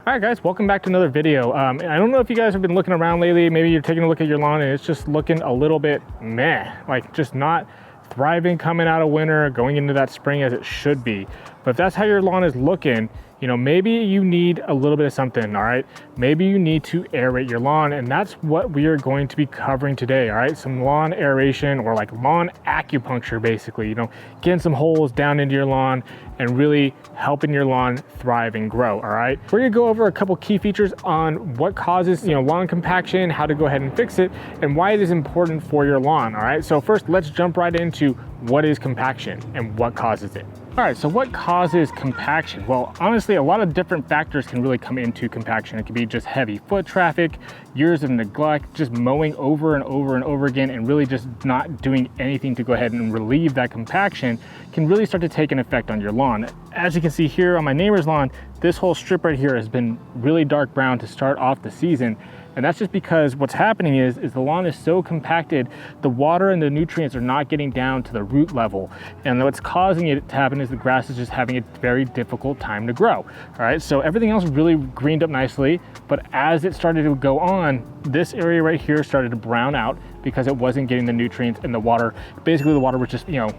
All right guys, welcome back to another video. I don't know if you guys have been looking around lately. Maybe you're taking a look at your lawn and it's just looking a little bit meh, like just not thriving coming out of winter, going into that spring as it should be. But if that's how your lawn is looking, you know, maybe you need a little bit of something, all right? Maybe you need to aerate your lawn, and that's what we are going to be covering today, all right? Some lawn aeration, or like lawn acupuncture, basically, you know, getting some holes down into your lawn and really helping your lawn thrive and grow, all right? We're gonna go over a couple key features on what causes, you know, lawn compaction, how to go ahead and fix it, and why it is important for your lawn, all right? So first, let's jump right into what is compaction and what causes it. All right, so what causes compaction? Well, honestly, a lot of different factors can really come into compaction. It could be just heavy foot traffic, years of neglect, just mowing over and over and over again, and really just not doing anything to go ahead and relieve that compaction can really start to take an effect on your lawn. As you can see here on my neighbor's lawn, this whole strip right here has been really dark brown to start off the season. And that's just because what's happening is the lawn is so compacted, the water and the nutrients are not getting down to the root level. And what's causing it to happen is the grass is just having a very difficult time to grow. All right, so everything else really greened up nicely, but as it started to go on, this area right here started to brown out because it wasn't getting the nutrients and the water. Basically the water was just, you know,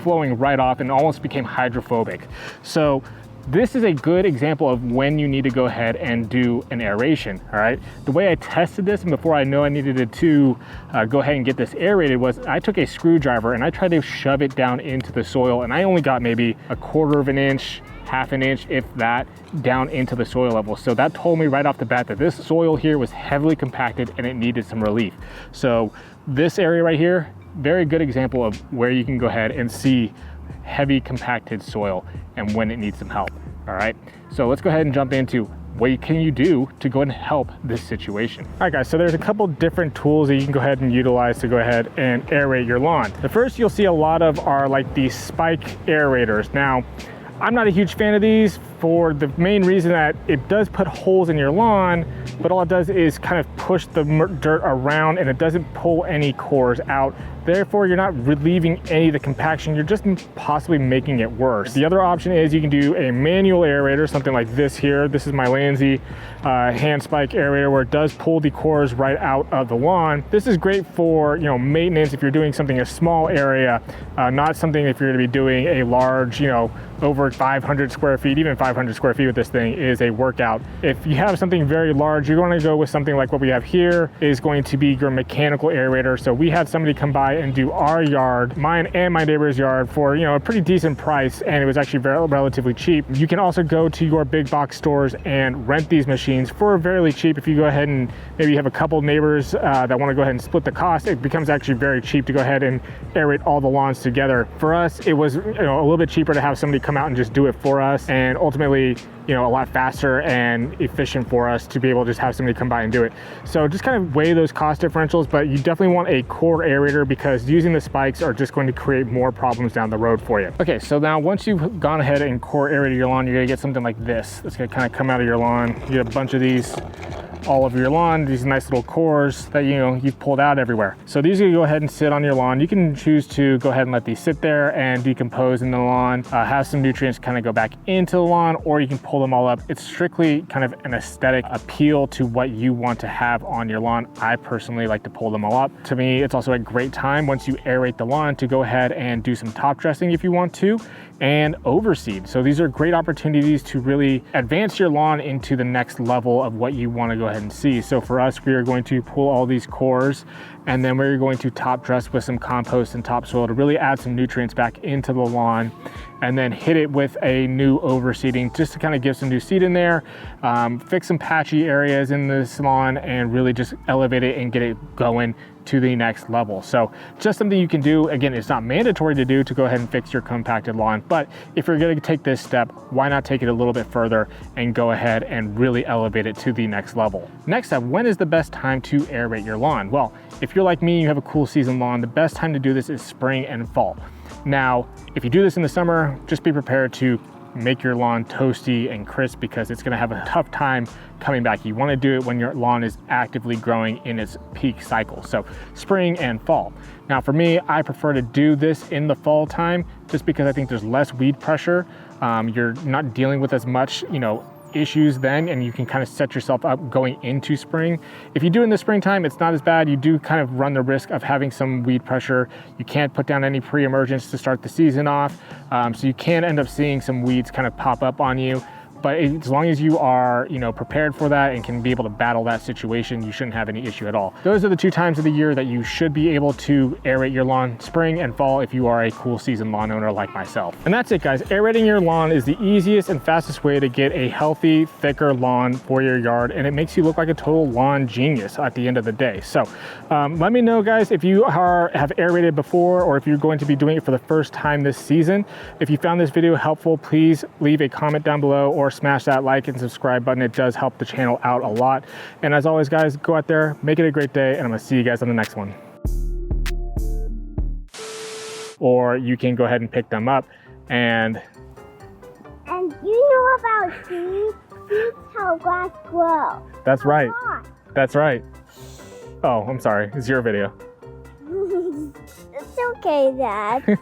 flowing right off and almost became hydrophobic. So this is a good example of when you need to go ahead and do an aeration, all right? The way I tested this, and before I know I needed to go ahead and get this aerated, was I took a screwdriver and I tried to shove it down into the soil, and I only got maybe 1/4 of an inch, half an inch, if that, down into the soil level. So that told me right off the bat that this soil here was heavily compacted and it needed some relief. So this area right here, very good example of where you can go ahead and see heavy compacted soil and when it needs some help. All right, so let's go ahead and jump into what can you do to go ahead and help this situation. All right guys, so there's a couple different tools that you can go ahead and utilize to go ahead and aerate your lawn. The first you'll see a lot of are like these spike aerators. Now, I'm not a huge fan of these for the main reason that it does put holes in your lawn, but all it does is kind of push the dirt around and it doesn't pull any cores out. Therefore, you're not relieving any of the compaction, you're just possibly making it worse. The other option is you can do a manual aerator, something like this here. This is my Landsy hand spike aerator, where it does pull the cores right out of the lawn. This is great for, you know, maintenance if you're doing something a small area, not something if you're gonna be doing a large, you know, over 500 square feet, even 500 square feet with this thing is a workout. If you have something very large, you're going to go with something like what we have here is going to be your mechanical aerator. So we had somebody come by and do our yard, mine and my neighbor's yard, for, you know, a pretty decent price, and it was actually relatively cheap. You can also go to your big box stores and rent these machines for fairly cheap. If you go ahead and maybe you have a couple neighbors that want to go ahead and split the cost, it becomes actually very cheap to go ahead and aerate all the lawns together. For us, it was, you know, a little bit cheaper to have somebody come out and just do it for us, and ultimately, you know, a lot faster and efficient for us to be able to just have somebody come by and do it. So just kind of weigh those cost differentials, but you definitely want a core aerator because using the spikes are just going to create more problems down the road for you. Okay, so now once you've gone ahead and core aerated your lawn, you're gonna get something like this. It's gonna kind of come out of your lawn. You get a bunch of these all over your lawn, these nice little cores that, you know, you've pulled out everywhere. So these are gonna go ahead and sit on your lawn. You can choose to go ahead and let these sit there and decompose in the lawn, have some nutrients kind of go back into the lawn, or you can pull them all up. It's strictly kind of an aesthetic appeal to what you want to have on your lawn. I personally like to pull them all up. To me, it's also a great time once you aerate the lawn to go ahead and do some top dressing if you want to, and overseed. So these are great opportunities to really advance your lawn into the next level of what you want to go ahead and see. So for us, we are going to pull all these cores, and then we're going to top dress with some compost and topsoil to really add some nutrients back into the lawn, and then hit it with a new overseeding just to kind of give some new seed in there, fix some patchy areas in this lawn, and really just elevate it and get it going to the next level. So just something you can do. Again, it's not mandatory to do to go ahead and fix your compacted lawn, but if you're going to take this step, why not take it a little bit further and go ahead and really elevate it to the next level. Next up, when is the best time to aerate your lawn? Well, if you're like me, you have a cool season lawn, the best time to do this is spring and fall. Now, if you do this in the summer, just be prepared to make your lawn toasty and crisp because it's going to have a tough time coming back. You want to do it when your lawn is actively growing in its peak cycle. So spring and fall. Now for me, I prefer to do this in the fall time just because I think there's less weed pressure. You're not dealing with as much, you know, issues then, and you can kind of set yourself up going into spring. If you do in the springtime, it's not as bad. You do kind of run the risk of having some weed pressure. You can't put down any pre-emergence to start the season off. So you can end up seeing some weeds kind of pop up on you. But as long as you are, you know, prepared for that and can be able to battle that situation, you shouldn't have any issue at all. Those are the 2 times of the year that you should be able to aerate your lawn, spring and fall, if you are a cool season lawn owner like myself. And that's it, guys. Aerating your lawn is the easiest and fastest way to get a healthy, thicker lawn for your yard, and it makes you look like a total lawn genius at the end of the day. So let me know, guys, if you have aerated before, or if you're going to be doing it for the first time this season. If you found this video helpful, please leave a comment down below or smash that like and subscribe button. It does help the channel out a lot. And as always, guys, go out there, make it a great day, and I'm gonna see you guys on the next one. Or you can go ahead and pick them up and you know about seeds? Seeds help grass grow. That's right. That's right. Oh, I'm sorry. It's your video. It's okay, Dad.